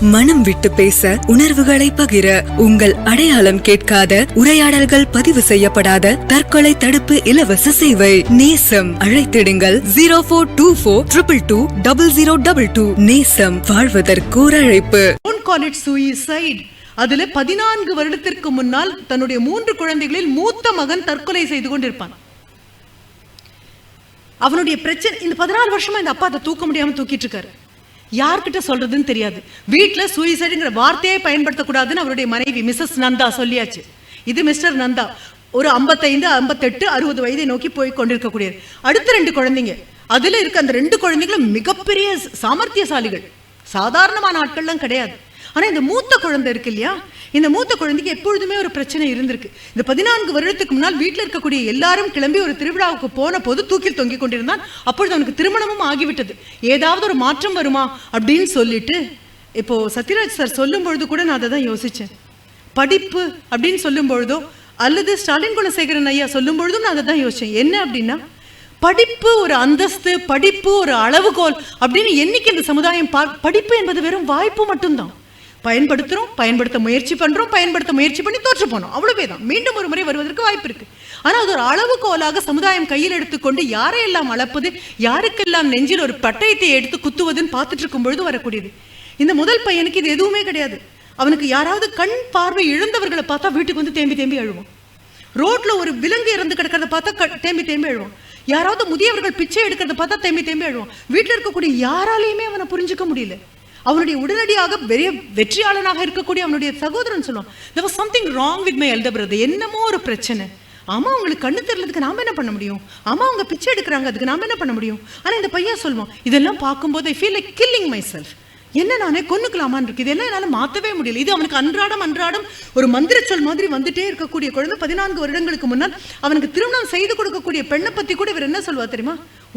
மனம் விட்டு பேச, உணர்வுகளை பகிர, உங்கள் அடையாளம் கேட்காத, உரையாடல்கள் பதிவு செய்யப்படாத தற்கொலை தடுப்பு இலவச சேவை நேசம். அழைத்திடுங்கள் 0424220022. நேசம், வாழ்வதற்கு ஒரு அழைப்பு. அதுல 14 வருடத்திற்கு முன்னால் தன்னுடைய 3 குழந்தைகளில் மூத்த மகன் தற்கொலை செய்து கொண்டிருப்பான். அவனுடைய பிரச்சனை இந்த 14 வருஷமா இந்த அப்பா அதை தூக்க முடியாம தூக்கிட்டு இருக்காரு. யார்கிட்ட சொல்றதுன்னு தெரியாது. வீட்டுல சூயிசைடுங்கிற வார்த்தையை பயன்படுத்தக்கூடாதுன்னு அவருடைய மனைவி மிஸ்ஸஸ் நந்தா சொல்லியாச்சு. இது மிஸ்டர் நந்தா ஒரு 55, 58, 60 வயதை நோக்கி போய் கொண்டிருக்கக்கூடிய அடுத்த 2 குழந்தைங்க. அதுல இருக்க அந்த 2 குழந்தைகளும் மிகப்பெரிய சாமர்த்தியசாலிகள், சாதாரணமான ஆட்கள்லாம் கிடையாது. ஆனா இந்த மூத்த குழந்தை இருக்கு இல்லையா, இந்த மூத்த குழந்தைக்கு எப்பொழுதுமே ஒரு பிரச்சனை இருந்திருக்கு. இந்த 14 வருடத்துக்கு முன்னால் வீட்டில் இருக்கக்கூடிய எல்லாரும் கிளம்பி ஒரு திருவிழாவுக்கு போன போது தூக்கில் தொங்கிக் கொண்டிருந்தான். அப்பொழுது அவனுக்கு திருமணமும் ஆகிவிட்டது. ஏதாவது ஒரு மாற்றம் வருமா அப்படின்னு சொல்லிட்டு இப்போ சத்யராஜ் சார் சொல்லும் பொழுது கூட நான் அதை தான் யோசிச்சேன். படிப்பு அப்படின்னு சொல்லும் பொழுதோ அல்லது ஸ்டாலின் குணசேகரன் ஐயா சொல்லும் பொழுதும் நான் அதை தான் யோசிச்சேன். என்ன அப்படின்னா, படிப்பு ஒரு அந்தஸ்து, படிப்பு ஒரு அளவுகோல் அப்படின்னு என்னைக்கு இந்த சமுதாயம் படிப்பு என்பது வெறும் வாய்ப்பு மட்டும்தான். பயன்படுத்துறோம், பயன்படுத்த முயற்சி பண்றோம், பயன்படுத்த முயற்சி பண்ணி தோற்று போனோம், அவ்வளவே தான். மீண்டும் ஒரு முறை வருவதற்கு வாய்ப்பு இருக்கு. ஆனா அது ஒரு அளவுகோலாக சமுதாயம் கையில் எடுத்துக்கொண்டு யாரையெல்லாம் அளப்பது, யாருக்கெல்லாம் நெஞ்சில் ஒரு பட்டயத்தை எடுத்து குத்துவதுன்னு பார்த்துட்டு இருக்கும் பொழுது வரக்கூடியது. இந்த முதல் பையனுக்கு இது எதுவுமே கிடையாது. அவனுக்கு யாராவது கண் பார்வை இழந்தவர்களை பார்த்தா வீட்டுக்கு வந்து தேம்பி தேம்பி அழுவான். ரோட்ல ஒரு விலங்கு இறந்து கிடக்கிறத பார்த்தா தேம்பி தேம்பி அழுவான். யாராவது முதியவர்கள் பிச்சை எடுக்கிறத பார்த்தா தேம்பி தேம்பி அழுவான். வீட்டில் இருக்கக்கூடிய யாராலையுமே அவனை புரிஞ்சுக்க முடியல. அவனுடைய உடனடியாக பெரிய வெற்றியாளனாக இருக்கக்கூடிய அவனுடைய சகோதரன் சொல்லுவான், there was something wrong with my elder brother. என்னமோ ஒரு பிரச்சனை. ஆமா, அவங்களுக்கு கண்ணு தெரியலதுக்கு நாம என்ன பண்ண முடியும்? ஆமா, அவங்க பிச்சை எடுக்கிறாங்க, அதுக்கு நாம என்ன பண்ண முடியும்? ஆனா இந்த பையன் சொல்லுவான், இதெல்லாம் பார்க்கும்போது I feel like killing myself. என்ன நானே கொன்னுக்கலாமான்னு இருக்கு. இதெல்லாம் என்னால் மாற்றவே முடியல. இது அவனுக்கு அன்றாடம் ஒரு மந்திர சொல் மாதிரி வந்துட்டே இருக்கக்கூடிய குழந்தை. 14 வருடங்களுக்கு முன்னால் அவனுக்கு திருமணம் செய்து கொடுக்கக்கூடிய பெண்ணை பத்தி கூட இவர் என்ன சொல்லுவா தெரியுமா?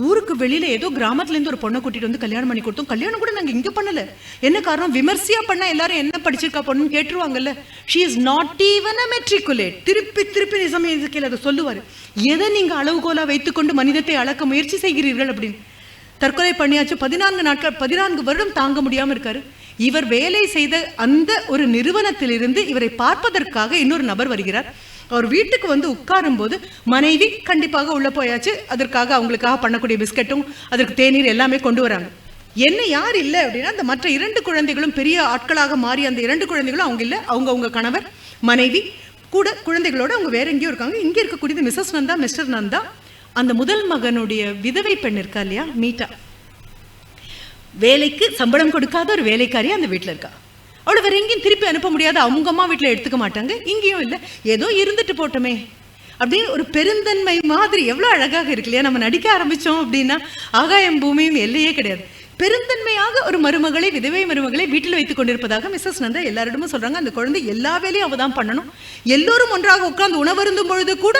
ஊருக்கு வெளியில ஏதோ கிராமத்துல இருந்து ஒரு பொண்ணை கூட்டிட்டு வந்து கல்யாணம் பண்ணி கொடுத்தோம். கல்யாணம் கூட நாங்க இங்க பண்ணல. என்ன காரணம்? விமர்சையா பண்ணா எல்லாரும் என்ன படிச்சிருக்கா பொண்ணுன்னு கேட்டுருவாங்கல்ல. she is not even a matriculate. திருப்பி நிசமே அதை சொல்லுவாரு. எதை நீங்க அளவுகோலா வைத்துக்கொண்டு மனிதத்தை அளக்க முயற்சி செய்கிறீர்கள் அப்படின்னு. தற்கொலை பண்ணியாச்சு. 14 நாட்கள், 14 வருடம் தாங்க முடியாம இருக்காரு. இவர் வேலை செய்த அந்த ஒரு நிறுவனத்திலிருந்து இவரை பார்ப்பதற்காக இன்னொரு நபர் வருகிறார். அவர் வீட்டுக்கு வந்து உட்காரும் போது மனைவி கண்டிப்பாக உள்ள போயாச்சு. அதற்காக அவங்களுக்காக பண்ணக்கூடிய பிஸ்கட்டும் அதற்கு தேநீர் எல்லாமே கொண்டு வராங்க. என்ன யார் இல்லை அப்படின்னா, அந்த மற்ற 2 குழந்தைகளும் பெரிய ஆட்களாக மாறி அந்த 2 குழந்தைகளும் அவங்க இல்லை. அவங்க கணவர், மனைவி கூட குழந்தைகளோட அவங்க வேற எங்கேயும் இருக்காங்க. இங்கே இருக்கக்கூடியது மிஸ்ஸஸ் நந்தா, மிஸ்டர் நந்தா. அந்த முதல் மகனுடைய விதவை பெண் இருக்கா இல்லையா, மீட்டா, வேலைக்கு சம்பளம் கொடுக்காத ஒரு வேலைக்காரி அந்த வீட்டில் இருக்கா. அவளை வேற எங்கேயும் திருப்பி அனுப்ப முடியாது. அவங்க அம்மா வீட்டில் எடுத்துக்க மாட்டாங்க, இங்கேயும் இல்லை, ஏதோ இருந்துட்டு போட்டோமே அப்படின்னு ஒரு பெருந்தன்மை மாதிரி. எவ்வளோ அழகாக இருக்கு இல்லையா? நம்ம நடிக்க ஆரம்பித்தோம் அப்படின்னா ஆகாயம் பூமியும் எல்லையே கிடையாது. பெருந்தன்மையாக ஒரு மருமகளை, விதவை மருமகளை வீட்டில் வைத்துக் கொண்டிருப்பதாக மிஸ்ஸஸ் நந்தா எல்லாரிடமும் சொல்றாங்க. அந்த குழந்தை எல்லா வேலையும் அவ தான் பண்ணணும். எல்லோரும் ஒன்றாக உட்கார்ந்து உணவருந்தும் பொழுது கூட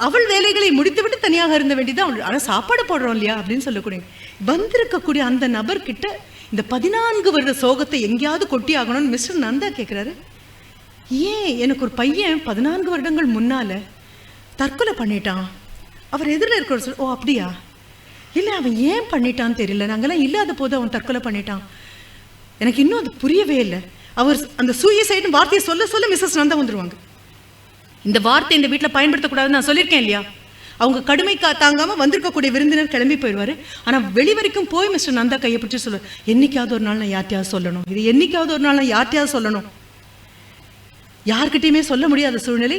அவள் வேலைகளை முடித்துவிட்டு தனியாக இருந்த வேண்டியதான் அவள். ஆனால் சாப்பாடு போடுறோம் இல்லையா அப்படின்னு சொல்லக்கூடிய வந்திருக்கக்கூடிய அந்த நபர்கிட்ட இந்த 14 வருட சோகத்தை எங்கேயாவது கொட்டி ஆகணும்னு மிஸ்டர் நந்தா கேட்குறாரு. ஏன் எனக்கு ஒரு பையன் 14 வருடங்கள் முன்னால தற்கொலை பண்ணிட்டான். அவர் எதிரில் இருக்கிற சொல், ஓ அப்படியா? இல்லை, அவன் ஏன் பண்ணிட்டான்னு தெரியல, நாங்கெல்லாம் இல்லாத போது அவன் தற்கொலை பண்ணிட்டான். எனக்கு இன்னும் அது புரியவே இல்லை. அவர் அந்த சூயிசைடுன்னு வார்த்தையை சொல்ல மிஸ்ஸஸ் நந்தா வந்துருவாங்க. இந்த வார்த்தை இந்த வீட்டில் பயன்படுத்தக்கூடாதுன்னு நான் சொல்லியிருக்கேன் இல்லையா? அவங்க கடுமை தாங்காம வந்திருக்கக்கூடிய விருந்தினர் கிளம்பி போயிடுவாரு. ஆனால் வெளி வரைக்கும் போய் மிஸ்டர் நந்தா கையை பிடிச்சி சொல்லுவார், என்னைக்காவது ஒரு நாள் நான் யார்ட்டையாவது சொல்லணும், இது என்னைக்காவது ஒரு நாள் நான் யார்ட்டையாவது சொல்லணும். யார்கிட்டையுமே சொல்ல முடியாத சூழ்நிலை.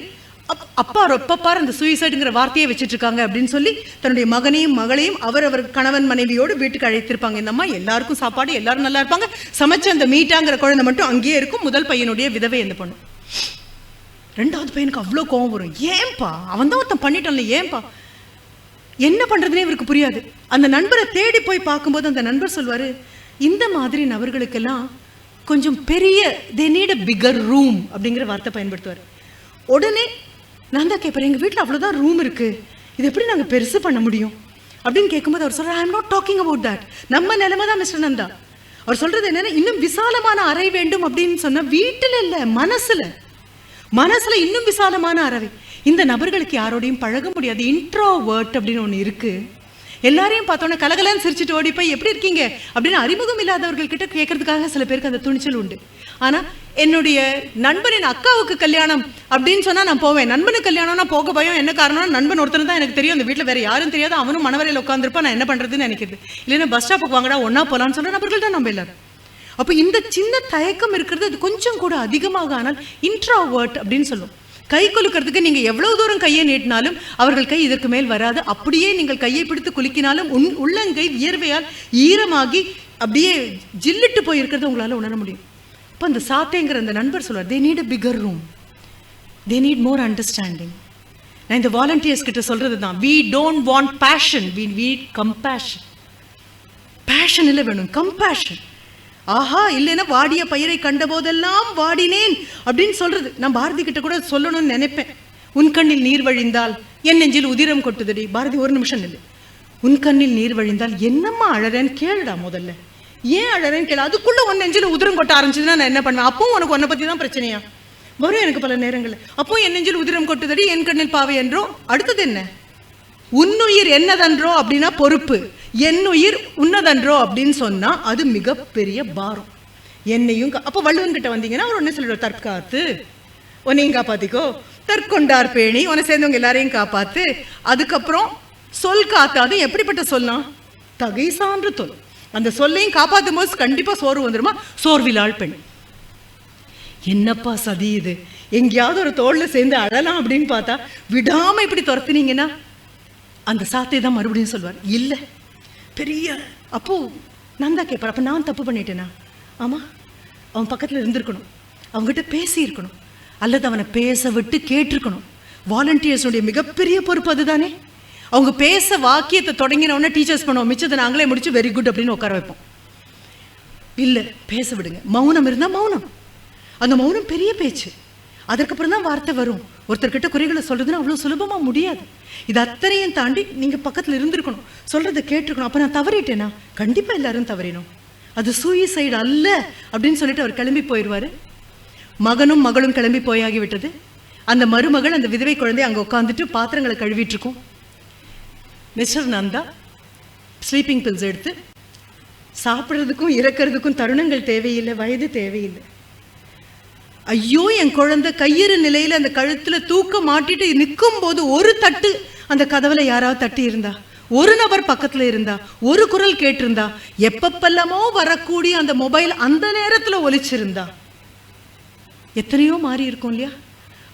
அப்பா ரொப்பப்பார் அந்த சூயிசைடுங்கிற வார்த்தையை வச்சுட்டு இருக்காங்க அப்படின்னு சொல்லி தன்னுடைய மகனையும் மகளையும் அவர் கணவன் மனைவியோடு வீட்டுக்கு அழைத்திருப்பாங்க. இந்த அம்மா எல்லாருக்கும் சாப்பாடு, எல்லாரும் நல்லா இருப்பாங்க. சமைச்ச அந்த மீட்டாங்கிற குழந்தை மட்டும் அங்கேயே இருக்கும். முதல் பையனுடைய விதவை எந்த பொண்ணு. 2வது பையனுக்கு அவ்வளோ கோவம் வரும். ஏன்பா, அவன் தான் ஒருத்தன் பண்ணிட்டான்ல, ஏன்பா? என்ன பண்ணுறதுனே இவருக்கு புரியாது. அந்த நண்பரை தேடி போய் பார்க்கும்போது அந்த நண்பர் சொல்வார், இந்த மாதிரி நபர்களுக்கெல்லாம் கொஞ்சம் பெரிய, they need a bigger room அப்படிங்கிற வார்த்தை பயன்படுத்துவார். உடனே நான் தான் கேட்பேன், எங்கள் வீட்டில் அவ்வளோதான் ரூம் இருக்குது, இது எப்படி நாங்கள் பெருசு பண்ண முடியும் அப்படின்னு கேட்கும்போது அவர் சொல்கிறார், I am not talking about that. நம்ம நிலைமை தான் மிஸ்டர் நந்தா. அவர் சொல்கிறது என்னென்னா, இன்னும் விசாலமான அறை வேண்டும் அப்படின்னு சொன்னால் வீட்டில் இல்லை, மனசுல இன்னும் விசாலமான அறவை. இந்த நபர்களுக்கு யாரோடையும் பழக முடியாது. இன்ட்ரோவர்ட் அப்படின்னு ஒன்று இருக்கு. எல்லாரையும் பார்த்தோன்னே கலகலன்னு சிரிச்சுட்டு ஓடி போய் எப்படி இருக்கீங்க அப்படின்னு அறிமுகம் இல்லாதவர்கள் கிட்ட கேட்கறதுக்காக சில பேருக்கு அந்த துணிச்சல் உண்டு. ஆனா என்னுடைய நண்பனின் அக்காவுக்கு கல்யாணம் அப்படின்னு சொன்னா நான் போவேன். நண்பனுக்கு கல்யாணம்னா போக பயம். என்ன காரணம்? நண்பன் ஒருத்தர் தான் எனக்கு தெரியும், அந்த வீட்டில் வேற யாரும் தெரியாது, அவனும் மனவரையில் உட்காந்துருப்பா, நான் என்ன பண்றதுன்னு நினைக்கிறது. இல்லைன்னா பஸ் ஸ்டாப்புக்கு வாங்கடா ஒன்னா போலான்னு சொல்ற நபர்கள் தான் நம்ம எல்லாரும். அப்போ இந்த சின்ன தயக்கம் இருக்கிறது அது கொஞ்சம் கூட அதிகமாக ஆனால் இன்ட்ராவர்ட் அப்படின்னு சொல்லுவோம். கை குலுக்கிறதுக்கு நீங்க எவ்வளவு தூரம் கையை நீட்டினாலும் அவர்கள் கை இதற்கு மேல் வராது. அப்படியே நீங்கள் கையை பிடித்து குலுக்கினாலும் உள்ளங்கை வியர்வையால் ஈரமாகி அப்படியே ஜில்லிட்டு போயிருக்கிறது உங்களால உணர முடியும். இப்போ அந்த சாத்தேங்கிற அந்த நண்பர் சொல்வார், they need a bigger room, they need more understanding. நான் இந்த வாலண்டியர்ஸ் கிட்ட சொல்றது தான், we don't want passion, we need compassion. passion இல்லை வேணும், compassion. ஆஹா இல்லைன்னா வாடிய பயிரை கண்ட போதெல்லாம் வாடினேன் அப்படின்னு சொல்றது. நான் பாரதி கிட்ட கூட சொல்லணும்னு நினைப்பேன். உன் கண்ணில் நீர் வழிந்தால் என் நெஞ்சில் உதிரம் கொட்டுதடி. பாரதி ஒரு நிமிஷம் இல்லை, உன் கண்ணில் நீர் வழிந்தால் என்னம்மா அழறேன்னு கேளுடா முதல்ல. ஏன் அழறேன்னு கேளு. அதுக்குள்ள உன் நெஞ்சில் உதிரம் கொட்ட ஆரம்பிச்சதுன்னா நான் என்ன பண்ணுவேன்? அப்பவும் உனக்கு உன்னை பத்தி தான் பிரச்சனையா வரும் எனக்கு பல நேரங்கள். அப்போ என் நெஞ்சில் உதிரம் கொட்டுதடி, என் கண்ணில் பாவை என்றோ. அடுத்தது என்ன? உன்னுயிர் என்னதன்றோ அப்படின்னா பொறுப்பு, என்னுயிர் உன்னதன்றோ அப்படின்னு சொன்னா அது மிகப்பெரிய பாரம். என்னையும் அப்போ வள்ளுவன் கிட்ட வந்தீங்கன்னா அவர் ஒன்னு சொல்லிடுவார், தற்காத்து உன்னையும் காப்பாத்திக்கோ, தற்கொண்டார் பேணி உன்னை சேர்ந்தவங்க எல்லாரையும் காப்பாத்து. அதுக்கப்புறம் சொல் காத்து. அது எப்படிப்பட்ட சொல்லலாம்? தகை சான்று தொல். அந்த சொல்லையும் காப்பாற்றும் போது கண்டிப்பா சோறு வந்துருமா? சோர்விலாள் பெண். என்னப்பா சதி இது, எங்கேயாவது ஒரு தோல்ல சேர்ந்து அழலாம் அப்படின்னு பார்த்தா விடாம இப்படி துரத்துனீங்கன்னா அந்த சாத்தை தான் மறுபடியும் சொல்வார், இல்லை பெரிய. அப்போ நான் தான் கேட்பார், அப்போ நான் தப்பு பண்ணிட்டேனா? ஆமாம், அவன் பக்கத்தில் இருந்திருக்கணும், அவங்ககிட்ட பேசி இருக்கணும், அல்லது அவனை பேச விட்டு கேட்டிருக்கணும். வாலண்டியர்ஸுடைய மிகப்பெரிய பொறுப்பு அதுதானே. அவங்க பேச வாக்கியத்தை தொடங்கினவுடனே டீச்சர்ஸ் பண்ணுவோம், மிச்சத்தை நாங்களே முடிச்சு வெரி குட் அப்படின்னு உட்கார வைப்போம். இல்லை பேச விடுங்க. மௌனம் இருந்தால் மௌனம், அந்த மௌனம் பெரிய பேச்சு. அதற்கப்புறம் தான் வார்த்தை வரும். ஒருத்தர்கிட்ட குறைகளை சொல்றதுன்னா அவ்வளோ சுலபமாக முடியாது. இது அத்தனையும் தாண்டி நீங்கள் பக்கத்தில் இருந்திருக்கணும், சொல்றதை கேட்டிருக்கணும். அப்போ நான் தவறிட்டேனா? கண்டிப்பாக எல்லாரும் தவறினோம். அது சூயிசைடு அல்ல அப்படின்னு சொல்லிட்டு அவர் கிளம்பி போயிடுவார். மகனும் மகளும் கிளம்பி போயாகி விட்டது. அந்த மருமகள் அந்த விதவை குழந்தை அங்கே உட்காந்துட்டு பாத்திரங்களை கழுவிட்டு இருக்கும். மிஸ்டர் நந்தா ஸ்லீப்பிங் பில்ஸ் எடுத்து சாப்பிட்றதுக்கும் இறக்கிறதுக்கும் தருணங்கள் தேவையில்லை, வயது தேவையில்லை. ஐயோ என் குழந்தை கையிறு நிலையில அந்த கழுத்துல தூக்க மாட்டிட்டு நிற்கும் போது ஒரு தட்டு அந்த கதவுல யாராவது தட்டி இருந்தா, ஒரு நபர் பக்கத்துல இருந்தா, ஒரு குரல் கேட்டிருந்தா, எப்பப்பெல்லாமோ வரக்கூடிய அந்த மொபைல் அந்த நேரத்துல ஒலிச்சிருந்தா எத்தனையோ மாறி இருக்கும் இல்லையா?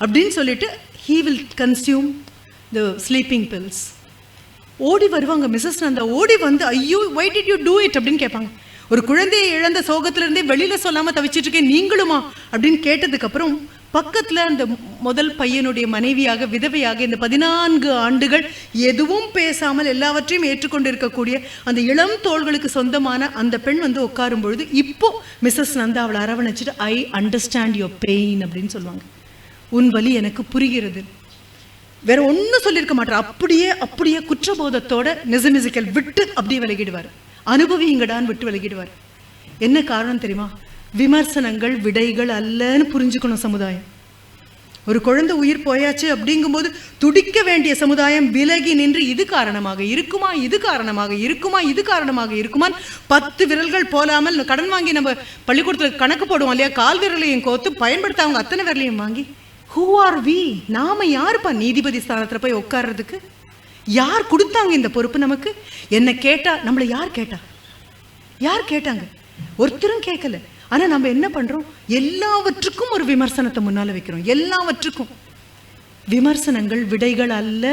அப்படின்னு சொல்லிட்டு he will consume the sleeping pills. ஓடி வருவாங்க மிஸ்ஸஸ் நந்தா. ஓடி வந்து ஐயோ why did you do it அப்படின்னு கேட்பாங்க. ஒரு குழந்தையை இழந்த சோகத்திலிருந்தே வெளியில சொல்லாம தவிச்சிட்டு இருக்கேன் நீங்களுமா அப்படின்னு கேட்டதுக்கு அப்புறம் பக்கத்துல அந்த முதல் பையனுடைய மனைவியாக விதவையாக இந்த 14 ஆண்டுகள் எதுவும் பேசாமல் எல்லாவற்றையும் ஏற்றுக்கொண்டு இருக்கக்கூடிய அந்த இளம் தோள்களுக்கு சொந்தமான அந்த பெண் வந்து உட்காரும் பொழுது இப்போ மிஸ்ஸஸ் நந்தா அவளை அரவணைச்சிட்டு ஐ அண்டர்ஸ்டாண்ட் யுவர் பெயின் அப்படின்னு சொல்லுவாங்க. உன் வலி எனக்கு புரிகிறது. வேற ஒன்னும் சொல்லியிருக்க மாட்டார். அப்படியே குற்றபோதத்தோட நிசமிசிக்கல் விட்டு அப்படியே விலகிடுவார். அனுபவிங்கடான்னு விட்டு விலகிடுவார். என்ன காரணம் தெரியுமா? விமர்சனங்கள் விடைகள் அல்லன்னு புரிஞ்சுக்கணும் சமுதாயம். ஒரு குழந்தை உயிர் போயாச்சு அப்படிங்கும்போது துடிக்க வேண்டிய சமுதாயம் விலகி நின்று இது காரணமாக இருக்குமா, இது காரணமாக இருக்குமா, இது காரணமாக இருக்குமா 10 விரல்கள் போலாமல் கடன் வாங்கி நம்ம பள்ளிக்கூடத்தில் கணக்கு போடுவோம் இல்லையா? கால் விரலையும் கோத்து பயன்படுத்தாங்க அத்தனை விரலையும் வாங்கி. Who are we? நாம யாருப்பா நீதிபதி ஸ்தானத்துல போய் உட்கார்றதுக்கு? யார் கொடுத்தாங்க இந்த பொறுப்பு நமக்கு? என்ன கேட்டா நம்மளை யார் கேட்டாங்க? ஒருத்தரும் கேட்கல. ஆனா நம்ம என்ன பண்றோம்? எல்லாவற்றுக்கும் ஒரு விமர்சனத்தை முன்னால வைக்கிறோம். எல்லாவற்றுக்கும் விமர்சனங்கள் விடைகள் அல்ல.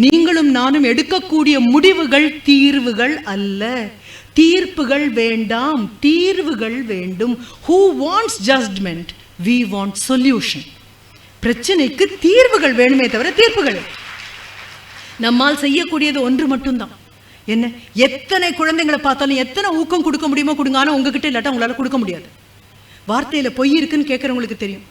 நீங்களும் நானும் எடுக்கக்கூடிய முடிவுகள் தீர்வுகள் அல்ல. தீர்ப்புகள் வேண்டாம், தீர்வுகள் வேண்டும். Who wants judgment? We want solution. பிரச்சனைக்கு தீர்வுகள் வேணுமே தவிர தீர்ப்புகள். நம்மால் செய்யக்கூடியது ஒன்று மட்டும்தான். என்ன? எத்தனை குழந்தைங்களை பார்த்தாலும் எத்தனை ஊக்கம் கொடுக்க முடியுமோ கொடுங்க. ஆனா உங்ககிட்ட இல்லாட்டா உங்களால கொடுக்க முடியாது. வார்த்தையில பொய் இருக்குன்னு கேட்கறவங்களுக்கு தெரியும்.